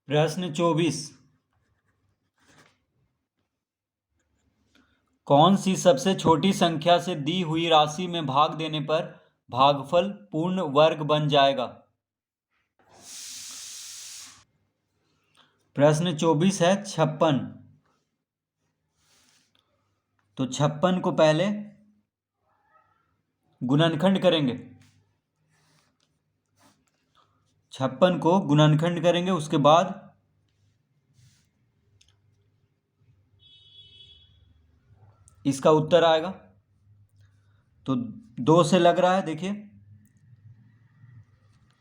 प्रश्न 24। कौन सी सबसे छोटी संख्या से दी हुई राशि में भाग देने पर भागफल पूर्ण वर्ग बन जाएगा? प्रश्न 24 है 56। तो 56 को पहले गुणनखंड करेंगे। 56 को गुणनखंड करेंगे, उसके बाद इसका उत्तर आएगा। तो 2 से लग रहा है, देखिए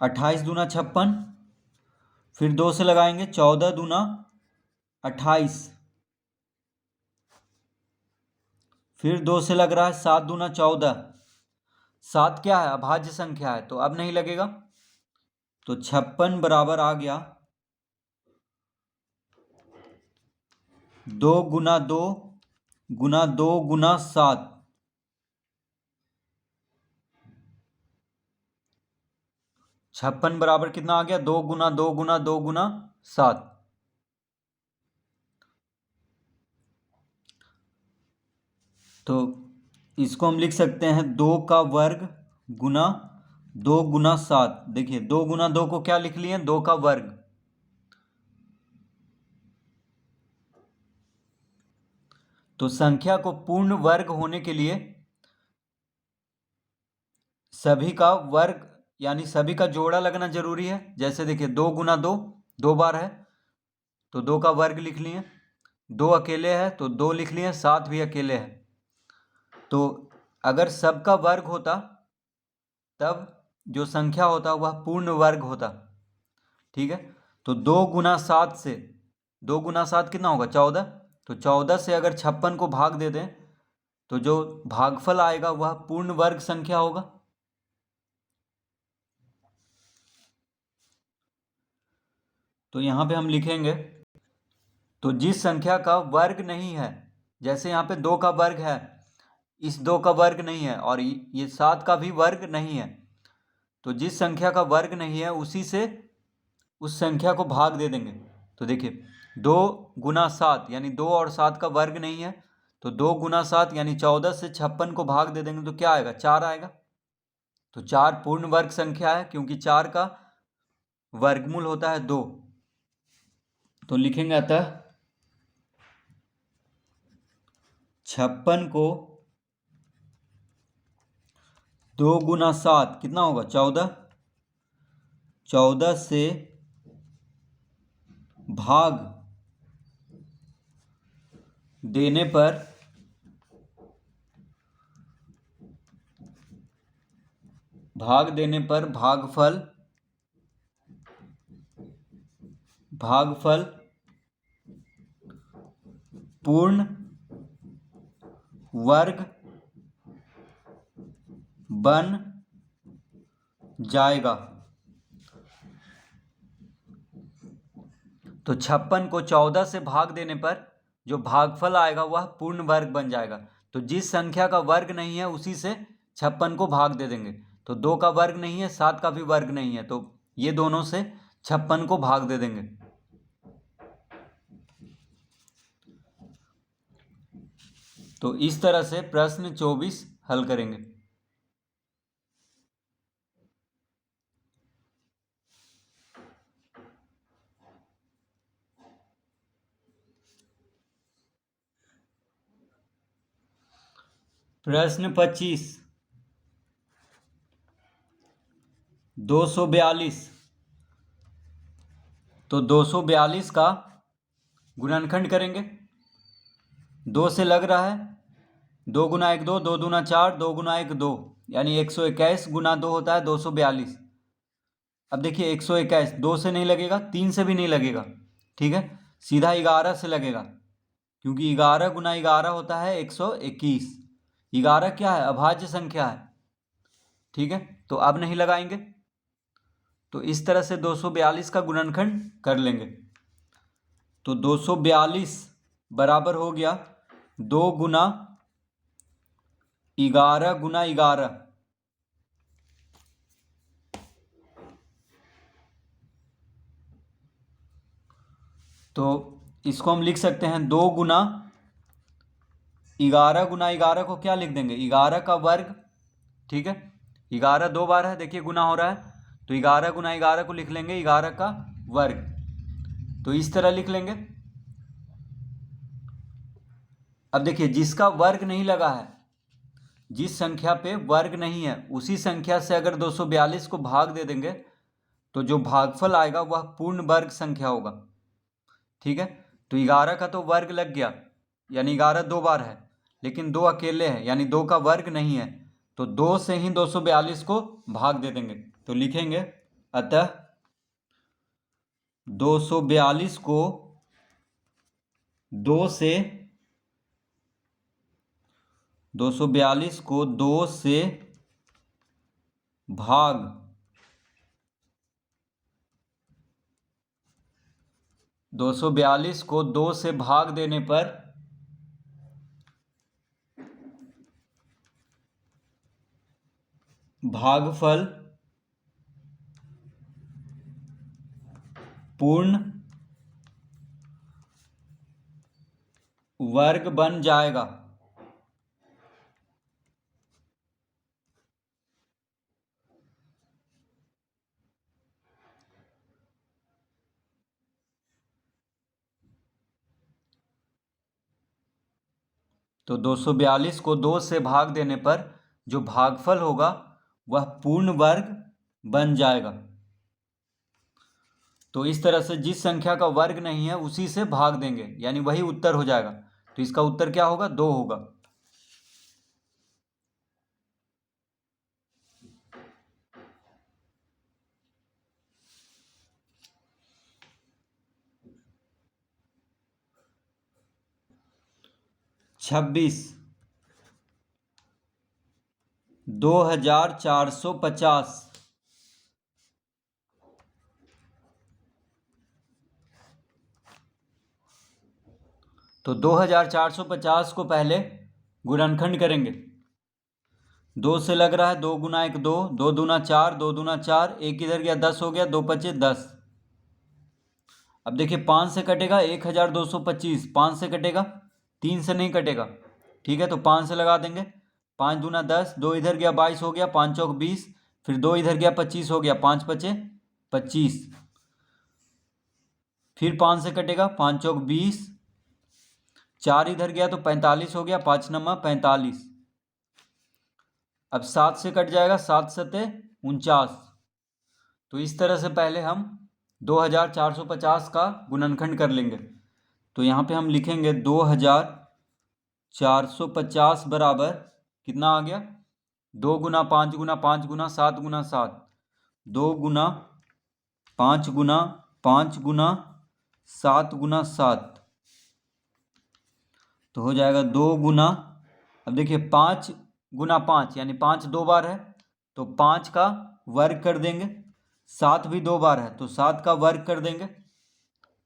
28 दूना 56, फिर 2 से लगाएंगे 14 दूना 28, फिर 2 से लग रहा है 7 दूना 14। 7 क्या है? अभाज्य संख्या है, तो अब नहीं लगेगा। तो 56 बराबर आ गया 2 गुना 2 गुना 2 गुना 7। 56 बराबर कितना आ गया? 2 गुना 2 गुना 2 गुना 7। तो इसको हम लिख सकते हैं 2 का वर्ग गुना 2 गुना 7। देखिए 2 गुना 2 को क्या लिख लिए? 2 का वर्ग। तो संख्या को पूर्ण वर्ग होने के लिए सभी का वर्ग यानी सभी का जोड़ा लगना जरूरी है। जैसे देखिए 2 गुना 2 2 बार है, तो 2 का वर्ग लिख लिए। 2 अकेले है तो 2 लिख लिए, 7 भी अकेले है। तो अगर सबका वर्ग होता तब जो संख्या होता वह पूर्ण वर्ग होता। ठीक है, तो 2 गुना 7 से 2 गुना 7 कितना होगा? 14। तो 14 से अगर 56 को भाग दे दें तो जो भागफल आएगा वह पूर्ण वर्ग संख्या होगा। तो यहां पे हम लिखेंगे, तो जिस संख्या का वर्ग नहीं है, जैसे यहाँ पे 2 का वर्ग है, इस 2 का वर्ग नहीं है, और ये 7 का भी वर्ग नहीं है, तो जिस संख्या का वर्ग नहीं है उसी से उस संख्या को भाग दे देंगे। तो देखिए 2 गुना 7 यानी 2 और 7 का वर्ग नहीं है, तो 2 गुना 7 यानी 14 से 56 को भाग दे देंगे तो क्या आएगा? 4 आएगा। तो 4 पूर्ण वर्ग संख्या है, क्योंकि 4 का वर्गमूल होता है 2। तो लिखेंगे अतः 56 को 2 गुना 7 कितना होगा? 14। 14 से भाग देने पर भागफल पूर्ण वर्ग बन जाएगा। तो 56 को 14 से भाग देने पर जो भागफल आएगा वह पूर्ण वर्ग बन जाएगा। तो जिस संख्या का वर्ग नहीं है उसी से 56 को भाग दे देंगे। तो 2 का वर्ग नहीं है, 7 का भी वर्ग नहीं है, तो ये दोनों से 56 को भाग दे देंगे। तो इस तरह से प्रश्न 24 हल करेंगे। प्रश्न 25। 242। तो 242 का गुणनखंड करेंगे। 2 से लग रहा है 2 गुना 1 2, 2 दूना 4, 2 गुना 1 2, यानी 121 गुना 2 होता है 242। अब देखिए 121 2 से नहीं लगेगा, 3 से भी नहीं लगेगा, ठीक है, सीधा 11 से लगेगा, क्योंकि 11 गुना 11 होता है 121। 11 क्या है? अभाज्य संख्या है। ठीक है, तो अब नहीं लगाएंगे। तो इस तरह से 242 का गुणनखंड कर लेंगे। तो 242 बराबर हो गया 2 गुना 11 गुना 11। तो इसको हम लिख सकते हैं 2 गुना 11 गुना 11 को क्या लिख देंगे 11 का वर्ग। ठीक है, 11 2 बार है, देखिए गुना हो रहा है, तो 11 गुना 11 को लिख लेंगे 11 का वर्ग। तो इस तरह लिख लेंगे। अब देखिए जिसका वर्ग नहीं लगा है, जिस संख्या पे वर्ग नहीं है, उसी संख्या से अगर 242 को भाग दे देंगे तो जो भागफल आएगा वह पूर्ण वर्ग संख्या होगा। ठीक है, तो 11 का तो वर्ग लग गया, यानी 11 2 बार है, लेकिन 2 अकेले हैं, यानी 2 का वर्ग नहीं है, तो 2 से ही 242 को भाग दे देंगे। तो लिखेंगे अतः 242 को 2 से 242 को 2 से भाग 242 को 2 से भाग देने पर भागफल पूर्ण वर्ग बन जाएगा। तो 242 को 2 से भाग देने पर जो भागफल होगा वह पूर्ण वर्ग बन जाएगा। तो इस तरह से जिस संख्या का वर्ग नहीं है उसी से भाग देंगे, यानी वही उत्तर हो जाएगा। तो इसका उत्तर क्या होगा 2 होगा। छब्बीस 2450। तो 2450 को पहले गुणनखंड करेंगे। 2 से लग रहा है, 2 गुना 1 2, 2 दूना 4, 2 दूना 4, एक इधर गया 10 हो गया, 2 पचे 10। अब देखिए 5 से कटेगा 1225, 5 से कटेगा, 3 से नहीं कटेगा। ठीक है, तो 5 से लगा देंगे, 5 दूना 10, 2 इधर गया 22 हो गया, 5 चौक 20, फिर 2 इधर गया 25 हो गया, 5 पचे 25, फिर 5 से कटेगा, 5 चौक 20, 4 इधर गया तो 45 हो गया, 5 नमा 45। अब 7 से कट जाएगा, 7 सते 49। तो इस तरह से पहले हम 2450 का गुणनखंड कर लेंगे। तो यहाँ पे हम लिखेंगे 2450 बराबर कितना आ गया, 2 गुना 5 गुना 5 गुना 7 गुना 7, 2 गुना 5 गुना 5 गुना 7 गुना 7, तो हो जाएगा 2 गुना, अब देखिए 5 गुना 5 यानी 5 2 बार है, तो 5 का वर्ग कर देंगे। 7 भी 2 बार है, तो 7 का वर्ग कर देंगे।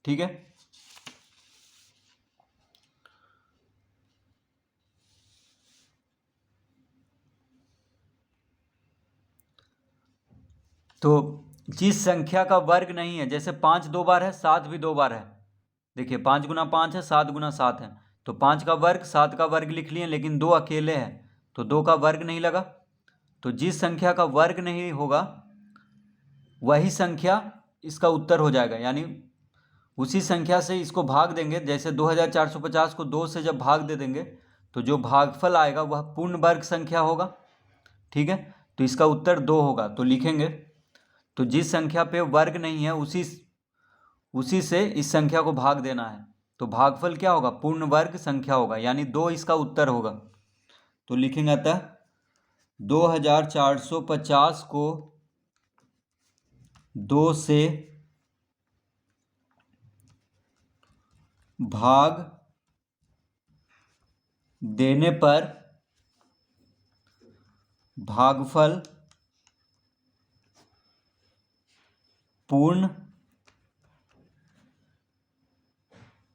ठीक है, तो जिस संख्या का वर्ग नहीं है, जैसे 5 2 बार है, 7 भी 2 बार है, देखिए 5 गुना 5 है, 7 गुना 7 है, तो 5 का वर्ग 7 का वर्ग लिख लिए, लेकिन 2 अकेले हैं तो 2 का वर्ग नहीं लगा। तो जिस संख्या का वर्ग नहीं होगा वही संख्या इसका उत्तर हो जाएगा, यानी उसी संख्या से इसको भाग देंगे। जैसे 2450 को 2 से जब भाग दे देंगे तो जो भागफल आएगा वह पूर्ण वर्ग संख्या होगा। ठीक है, तो इसका उत्तर 2 होगा। तो लिखेंगे, तो जिस संख्या पे वर्ग नहीं है उसी से इस संख्या को भाग देना है, तो भागफल क्या होगा पूर्ण वर्ग संख्या होगा, यानी 2 इसका उत्तर होगा। तो लिखेंगे अतः 2450 को 2 से भाग देने पर भागफल पूर्ण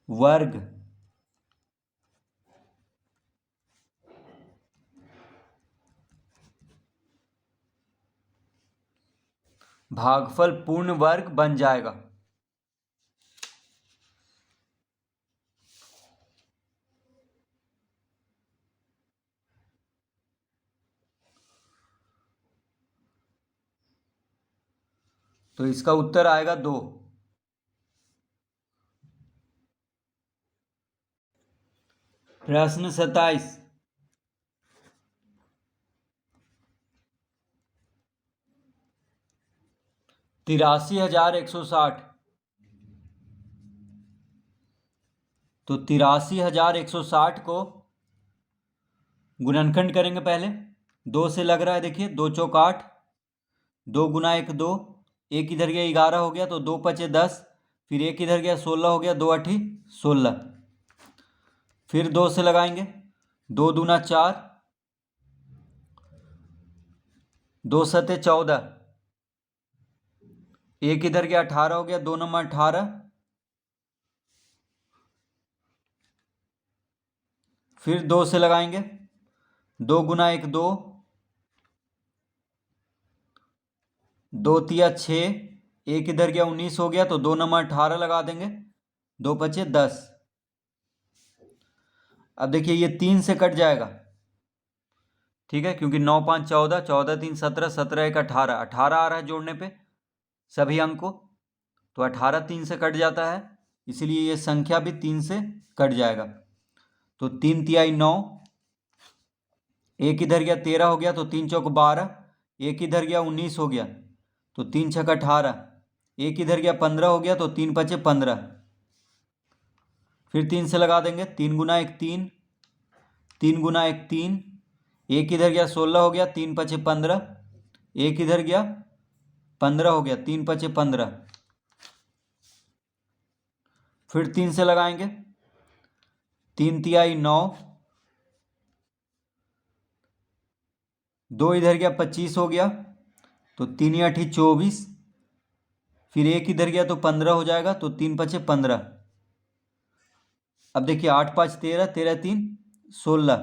वर्ग भागफल पूर्ण वर्ग बन जाएगा। तो इसका उत्तर आएगा 2। प्रश्न 27। 83,160। तो 83,160 को गुणनखंड करेंगे पहले। 2 से लग रहा है, देखिए 2 चौक 8, 2 गुना 1 2, एक इधर गया 11 हो गया, तो 2 पचे 10, फिर एक इधर गया 16 हो गया, 2 8 16। फिर 2 से लगाएंगे, 2 दूना 4, 2 सते 14, एक इधर गया 18 हो गया, 2 नंबर 18। फिर 2 से लगाएंगे, 2 गुना 1 2, 2 तिया 6, एक इधर गया 19 हो गया, तो 2 नंबर 18 लगा देंगे, 2 पचे 10। अब देखिए ये 3 से कट जाएगा, ठीक है, क्योंकि 9 5 14, 14 3 17, 17 1 18, 18 आ रहा है जोड़ने पे सभी अंक को, तो 18 3 से कट जाता है, इसलिए ये संख्या भी 3 से कट जाएगा। तो 3 तिहाई 9, एक इधर गया 13 हो गया, तो 3 चौक 12, एक इधर गया 19 हो गया, तो 3 छक 18, एक इधर गया 15 हो गया, तो 3 पचे 15। फिर 3 से लगा देंगे, 3 गुना 1 3, 3 गुना 1 3, एक इधर गया 16 हो गया, 3 पचे 15, एक इधर गया 15 हो गया, 3 पचे 15। फिर 3 से लगाएंगे, 3 तिहाई 9, 2 इधर गया 25 हो गया, तो 3 या 8 24, फिर एक इधर गया तो 15 हो जाएगा, तो 3 पचे 15। अब देखिए 8 5 13, 13 3 16,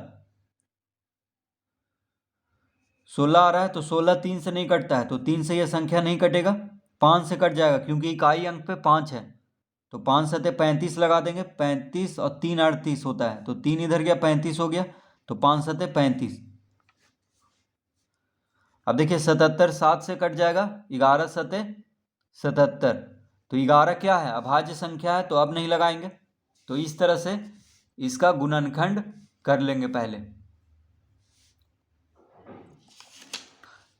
16 आ रहा है, तो 16 3 से नहीं कटता है, तो 3 से यह संख्या नहीं कटेगा, 5 से कट जाएगा, क्योंकि इकाई अंक पे 5 है, तो 5 सते 35 लगा देंगे, 35 और 3 38 होता है, तो 3 इधर गया 35 हो गया, तो 5 सते 35। अब देखिए 77 7 से कट जाएगा, 11 सते 77, तो 11 क्या है, अभाज्य संख्या है, तो अब नहीं लगाएंगे। तो इस तरह से इसका गुणनखंड कर लेंगे पहले।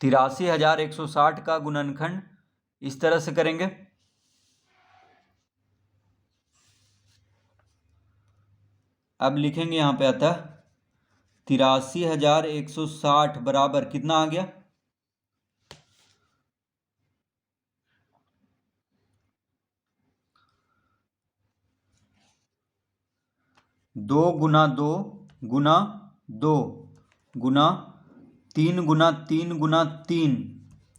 83,160 का गुणनखंड इस तरह से करेंगे। अब लिखेंगे यहाँ पे आता 83,160 बराबर कितना आ गया, 2 गुना 2 गुना 2 गुना 3 गुना 3 गुना 3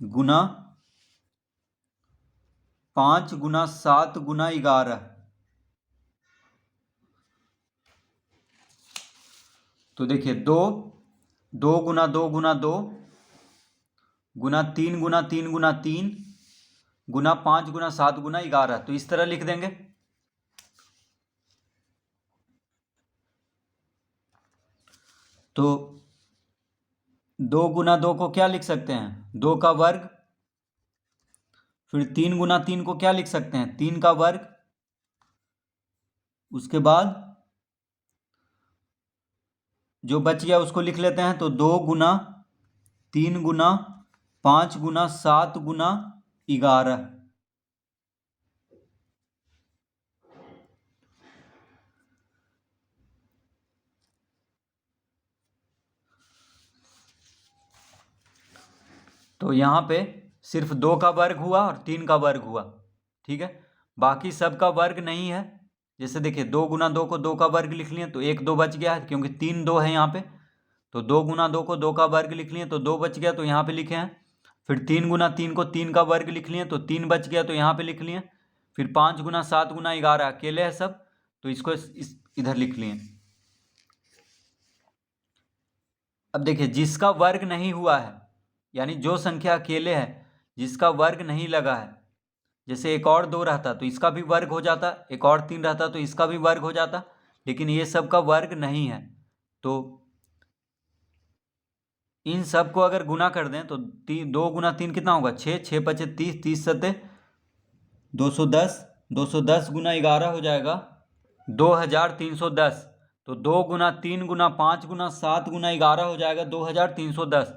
गुना 5 गुना 7 गुना 11। तो देखिए 2 2 गुना 2 गुना 2 गुना 3 गुना 3 गुना 3 गुना 5 गुना 7 गुना 11, तो इस तरह लिख देंगे। तो 2 गुना 2 को क्या लिख सकते हैं, 2 का वर्ग। फिर 3 गुना 3 को क्या लिख सकते हैं, 3 का वर्ग। उसके बाद जो बच गया उसको लिख लेते हैं, तो 2 गुना 3 गुना 5 गुना 7 गुना 11। तो यहाँ पे सिर्फ 2 का वर्ग हुआ और 3 का वर्ग हुआ, ठीक है, बाकी सब का वर्ग नहीं है। जैसे देखिए 2 गुना 2 को 2 का वर्ग लिख लिए, तो 1 2 बच गया है, क्योंकि 3 2 है यहाँ पे, तो 2 गुना 2 को 2 का वर्ग लिख लिए, तो 2 बच गया, तो यहाँ पे लिखे हैं। फिर 3 गुना 3 को 3 का वर्ग लिख लिए, तो 3 बच गया, तो यहाँ पे लिख लिए। फिर 5 गुना 7 गुना 11 अकेले है सब, तो इसको इधर लिख लिए। अब देखिए जिसका वर्ग नहीं हुआ है, यानी जो संख्या अकेले है जिसका वर्ग नहीं लगा है, जैसे एक और 2 रहता तो इसका भी वर्ग हो जाता, एक और 3 रहता तो इसका भी वर्ग हो जाता, लेकिन ये सब का वर्ग नहीं है, तो इन सब को अगर गुना कर दें तो 2 गुना 3 कितना होगा, 6 6 पचे 30, 30 सते 210, 210 गुना 11 हो जाएगा 2310। तो 2 गुना 3 गुना 5 गुना 7 गुना 11 हो जाएगा 2310।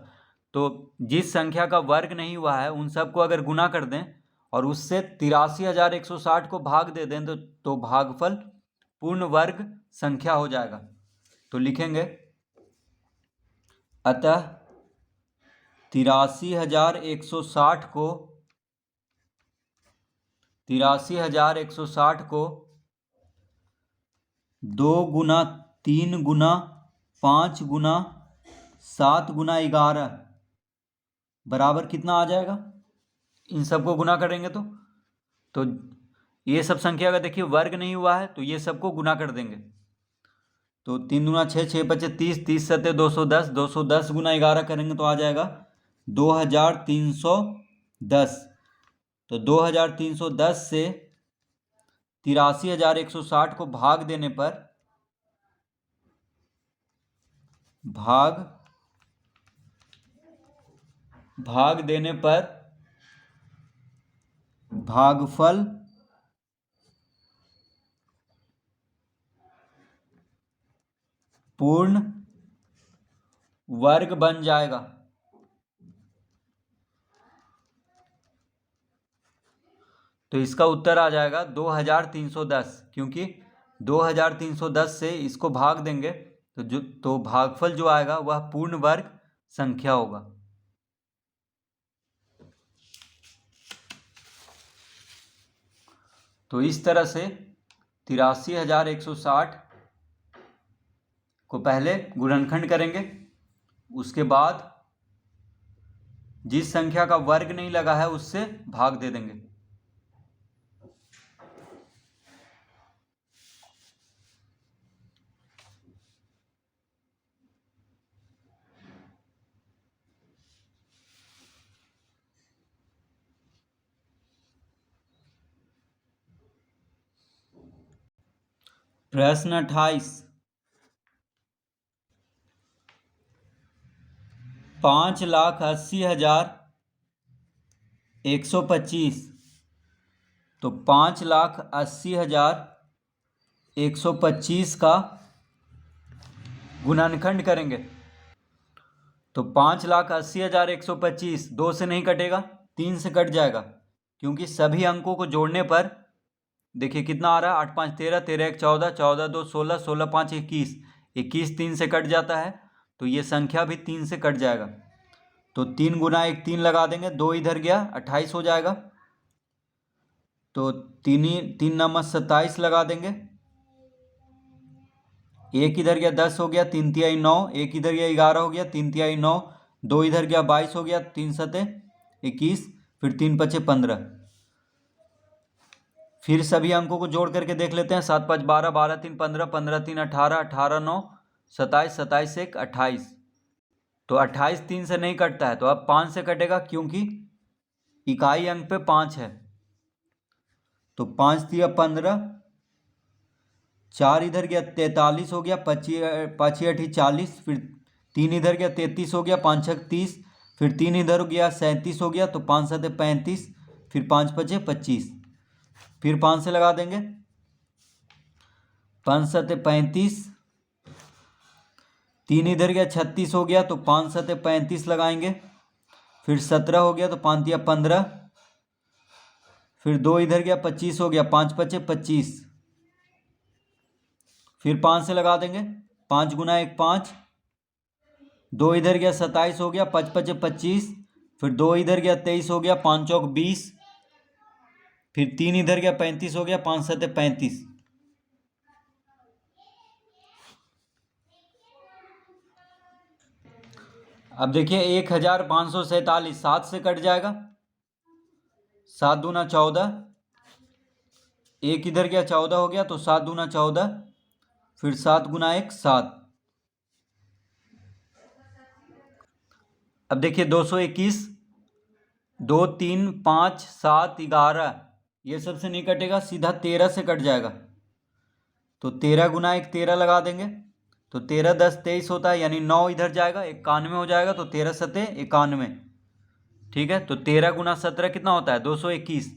तो जिस संख्या का वर्ग नहीं हुआ है उन सबको अगर गुना कर दें और उससे 83,160 को भाग दे दें तो भागफल पूर्ण वर्ग संख्या हो जाएगा। तो लिखेंगे अतः 83,160 को 2 गुना 3 गुना 5 गुना 7 गुना 11 बराबर कितना आ जाएगा। इन सबको गुना करेंगे तो ये सब संख्या का देखिए वर्ग नहीं हुआ है तो ये सबको गुना कर देंगे। तो 3 दूना 6, 6 पचे 30, 30 सत्ते 210, 210 गुना 11 करेंगे तो आ जाएगा 2310। तो 2310 से 83,160 को भाग देने पर भागफल पूर्ण वर्ग बन जाएगा। तो इसका उत्तर आ जाएगा 2310, क्योंकि 2310 से इसको भाग देंगे तो भागफल जो आएगा वह पूर्ण वर्ग संख्या होगा। तो इस तरह से 83,160 को पहले गुणनखंड करेंगे, उसके बाद जिस संख्या का वर्ग नहीं लगा है उससे भाग दे देंगे। प्रश्न 28, 5,80,125। तो 5,80,125 का गुणनखंड करेंगे। तो 5,80,125 2 से नहीं कटेगा, 3 से कट जाएगा, क्योंकि सभी अंकों को जोड़ने पर देखिए कितना आ रहा है 8 5 13, 13 1 14, 14 2 16, 16 5 21, 21 3 से कट जाता है तो ये संख्या भी 3 से कट जाएगा। तो 3 गुना 1 3 लगा देंगे, 2 इधर गया 28 हो जाएगा। तो 3 नंबर 27 लगा देंगे, 1 इधर गया 10 हो गया, 3 तिहाई 9, 1 इधर गया 11 हो गया, 3 तिहाई 9, 2 इधर गया 22 हो गया, 3 सते 21, फिर 3 पचे 15। फिर सभी अंकों को जोड़ करके देख लेते हैं, 7 5 12, 12 3 15, 15 3 18, 18 9 27, 27 1 28। तो 28 3 से नहीं कटता है, तो अब 5 से कटेगा, क्योंकि इकाई अंक पे 5 है। तो 5 तिया 15, 4 इधर गया 43 हो गया, 5 अठी 40, फिर 3 इधर गया 33 हो गया, 5 छक 30, फिर 3 इधर गया 37 हो गया, तो 5 सते 35, फिर 5 पचे 25, फिर 5 से लगा देंगे, 5 सते 35, 3 इधर गया 36 हो गया, तो 5 सते 35 लगाएंगे, फिर 17 हो गया, तो 5 तिया 15, फिर 2 इधर गया 25 हो गया, 5 पचे 25, फिर 5 से लगा देंगे, 5 गुना 1 5, 2 इधर गया 27 हो गया, 5 पचे 25, फिर 2 इधर गया 23 हो गया, 5 चौक 20, फिर 3 इधर गया 35 हो गया, 5 सते 35। अब देखिए 1,547 7 से कट जाएगा, 7 दूना 14, 1 इधर गया 14 हो गया, तो 7 दूना 14, फिर 7 गुना 1 7। अब देखिए 221, 2 3 5 7 11 ये सब से नहीं कटेगा, सीधा 13 से कट जाएगा। तो 13 गुना 1 13 लगा देंगे, तो 13 10 23 होता है, यानी 9 इधर जाएगा 91 हो जाएगा, तो 13 सते 91। ठीक है, तो 13 गुना 17 कितना होता है 221।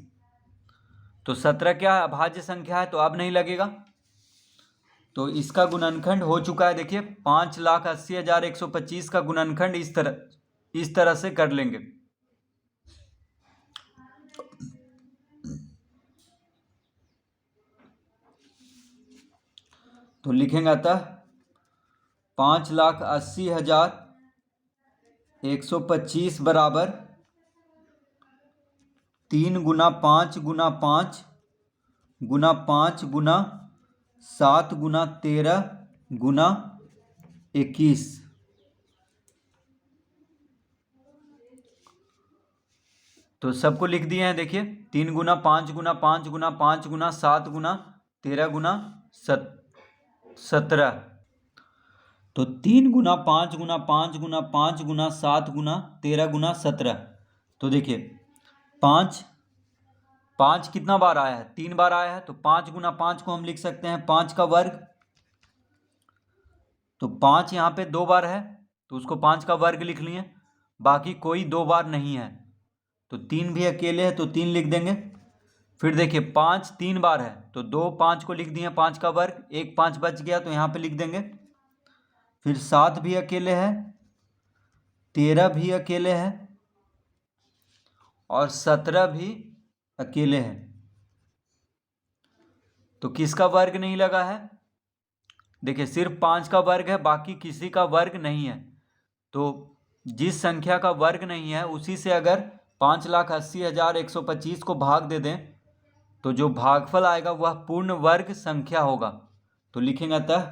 तो 17 क्या अभाज्य संख्या है, तो अब नहीं लगेगा। तो इसका गुणनखंड हो चुका है। देखिए 5,80,125 का गुणनखंड इस तरह से कर लेंगे। तो लिखेंगे अतः 5,80,125 बराबर 3 गुना 5 गुना 5 गुना 5 गुना 7 गुना 13 गुना 21। तो सबको लिख दिए हैं। देखिए 3 गुना 5 गुना 5 गुना 5 गुना 7 गुना 13 गुना 17। तो 3 गुना 5 गुना 5 गुना 5 गुना 7 गुना 13 गुना 17। तो देखिए 5 5 कितना बार आया है, 3 बार आया है। तो 5 गुना 5 को हम लिख सकते हैं 5 का वर्ग। तो 5 यहाँ पे 2 बार है तो उसको 5 का वर्ग लिख लिए। बाकी कोई 2 बार नहीं है तो 3 भी अकेले है तो 3 लिख देंगे। फिर देखिए 5 3 बार है तो 2 5 को लिख दिए 5 का वर्ग, 1 5 बच गया तो यहाँ पे लिख देंगे। फिर 7 भी अकेले है, 13 भी अकेले है और 17 भी अकेले है। तो किसका वर्ग नहीं लगा है, देखिए सिर्फ 5 का वर्ग है, बाकी किसी का वर्ग नहीं है। तो जिस संख्या का वर्ग नहीं है उसी से अगर 5,80,125 को भाग दे दें तो जो भागफल आएगा वह पूर्ण वर्ग संख्या होगा। तो लिखेंगे अतः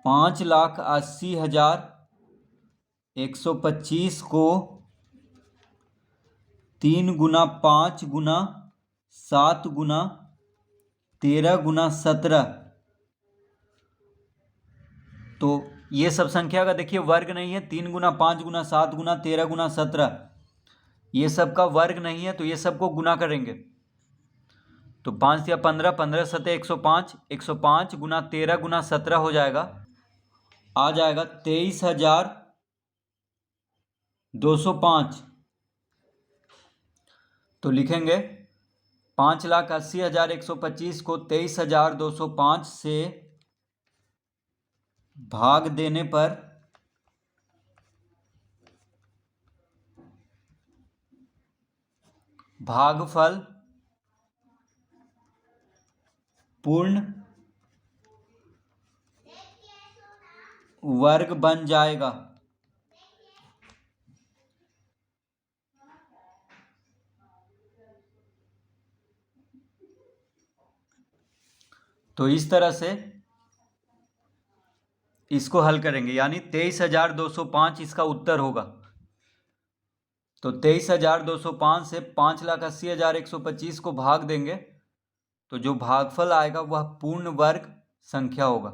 5,80,125 को 3 गुना 5 गुना 7 गुना 13 गुना 17। तो ये सब संख्या का देखिए वर्ग नहीं है। 3 गुना 5 गुना 7 गुना 13 गुना 17 ये सब का वर्ग नहीं है तो ये सबको गुना करेंगे। तो 5 या 15, 15 सतह 105, 105 गुना 13 गुना 17 हो जाएगा, आ जाएगा 23,205। तो लिखेंगे 5,80,125 को 23,205 से भाग देने पर भागफल पूर्ण वर्ग बन जाएगा। तो इस तरह से इसको हल करेंगे, यानी 23,205 इसका उत्तर होगा। तो 23,205 से 5,80,125 को भाग देंगे तो जो भागफल आएगा वह पूर्ण वर्ग संख्या होगा।